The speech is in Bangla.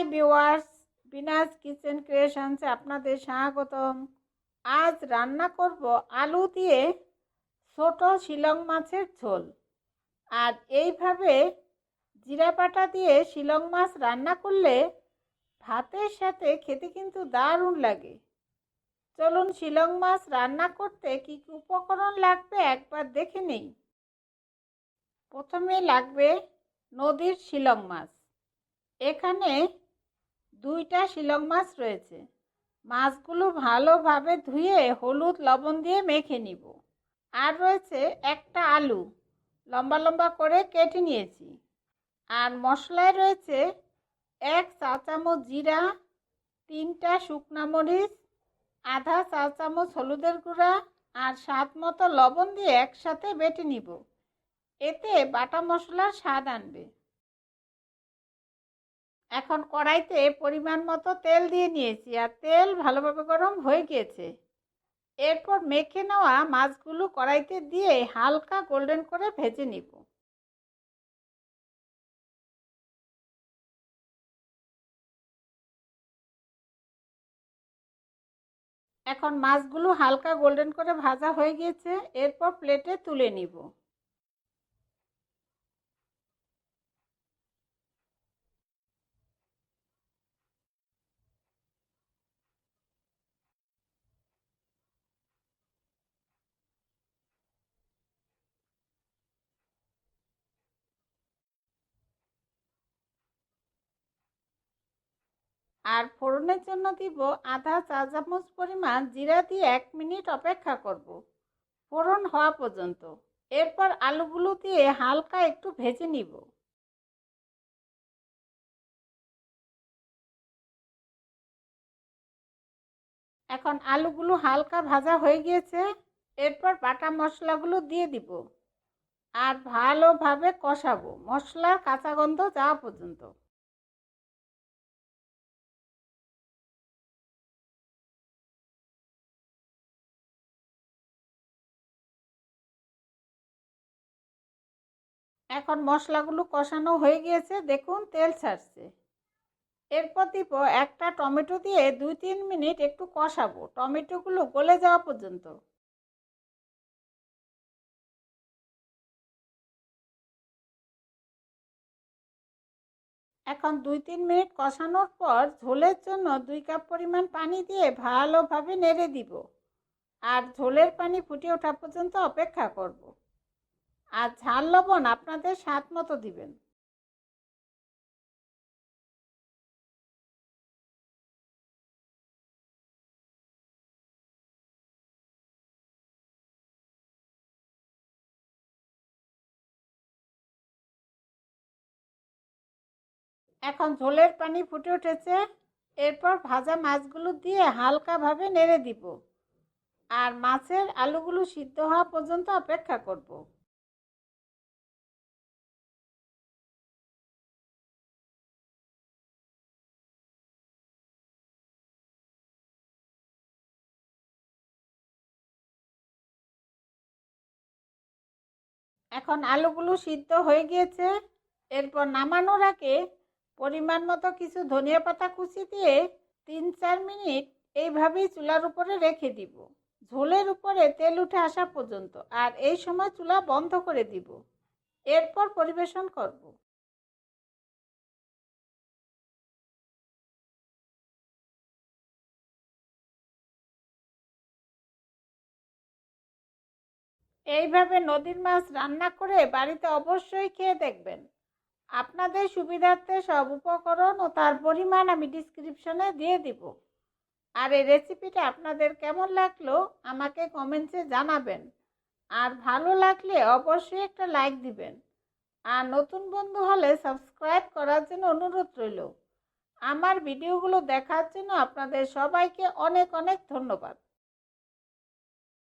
হাই ভিউয়ার্স, বিনাজ কিচেন ক্রিয়েশনসে আপনাদের স্বাগতম। আজ রান্না করব আলু দিয়ে ছোট শিলং মাছের ঝোল। আর এইভাবে জিরা বাটা দিয়ে শিলং মাছ রান্না করলে ভাতের সাথে খেতে কিন্তু দারুণ লাগে। চলুন শিলং মাছ রান্না করতে কী কী উপকরণ লাগবে একবার দেখে নেই। প্রথমে লাগবে নদীর শিলং মাছ। এখানে 2টা শিলং মাছ রয়েছে। মাছগুলো ভালোভাবে ধুয়ে হলুদ লবণ দিয়ে মেখে নিব। আর রয়েছে একটা আলু লম্বা লম্বা করে কেটে নিয়েছি। আর মশলায় রয়েছে 1 চা চামচ জিরা, 3টা শুকনা মরিচ, আধা চা চামচ হলুদের গুঁড়া আর স্বাদ মতো লবণ দিয়ে একসাথে বেটে নিব। এতে বাটা মশলার স্বাদ আনবে। এখন কড়াইতে পরিমাণ মতো তেল দিয়ে নিয়েছি আর তেল ভালোভাবে গরম হয়ে গিয়েছে। এরপর মেখে নেওয়া মাছগুলো কড়াইতে দিয়ে হালকা গোল্ডেন করে ভেজে নিব। এখন মাছগুলো হালকা গোল্ডেন করে ভাজা হয়ে গিয়েছে, এরপর প্লেটে তুলে নিব। আর ফোড়নের জন্য দিব আধা চা চামচ পরিমাণ জিরা দিয়ে 1 মিনিট অপেক্ষা করব ফোড়ন হওয়া পর্যন্ত। এরপর আলুগুলো দিয়ে হালকা একটু ভেজে নিব। এখন আলুগুলো হালকা ভাজা হয়ে গিয়েছে, এরপর বাটা মশলাগুলো দিয়ে দিব আর ভালোভাবে কষাবো মশলার কাঁচা গন্ধ যাওয়া পর্যন্ত। এখন মশলাগুলো কষানো হয়ে গিয়েছে, দেখুন তেল ছাড়ছে। এরপর দিব একটা টমেটো দিয়ে 2-3 মিনিট একটু কষাবো টমেটোগুলো গলে যাওয়া পর্যন্ত। এখন 2-3 মিনিট কষানোর পর ঝোলের জন্য 2 কাপ পরিমাণ পানি দিয়ে ভালোভাবে নেড়ে দিব আর ঝোলের পানি ফুটে ওঠা পর্যন্ত অপেক্ষা করব। আর ঝাল লবণ আপনাদের স্বাদ মতো দিবেন। এখন ঝোলের পানি ফুটে উঠেছে, এরপর ভাজা মাছগুলো দিয়ে হালকাভাবে নেড়ে দিব আর মাছের আলুগুলো সিদ্ধ হওয়া পর্যন্ত অপেক্ষা করব। এখন আলুগুলো সিদ্ধ হয়ে গিয়েছে, এরপর নামানোর আগে পরিমাণ মতো কিছু ধনিয়া পাতা কুচি দিয়ে 3-4 মিনিট এইভাবেই চুলার উপরে রেখে দিব ঝোলের উপরে তেল উঠে আসা পর্যন্ত। আর এই সময় চুলা বন্ধ করে দিব। এরপর পরিবেশন করব। এইভাবে নদীর মাছ রান্না করে বাড়িতে অবশ্যই খেয়ে দেখবেন। আপনাদের সুবিধার্থে সব উপকরণ ও তার পরিমাণ আমি ডিসক্রিপশনে দিয়ে দিব। আর এই রেসিপিটা আপনাদের কেমন লাগলো আমাকে কমেন্টসে জানাবেন। আর ভালো লাগলে অবশ্যই একটা লাইক দিবেন। আর নতুন বন্ধু হলে সাবস্ক্রাইব করার জন্য অনুরোধ রইল। আমার ভিডিওগুলো দেখার জন্য আপনাদের সবাইকে অনেক অনেক ধন্যবাদ।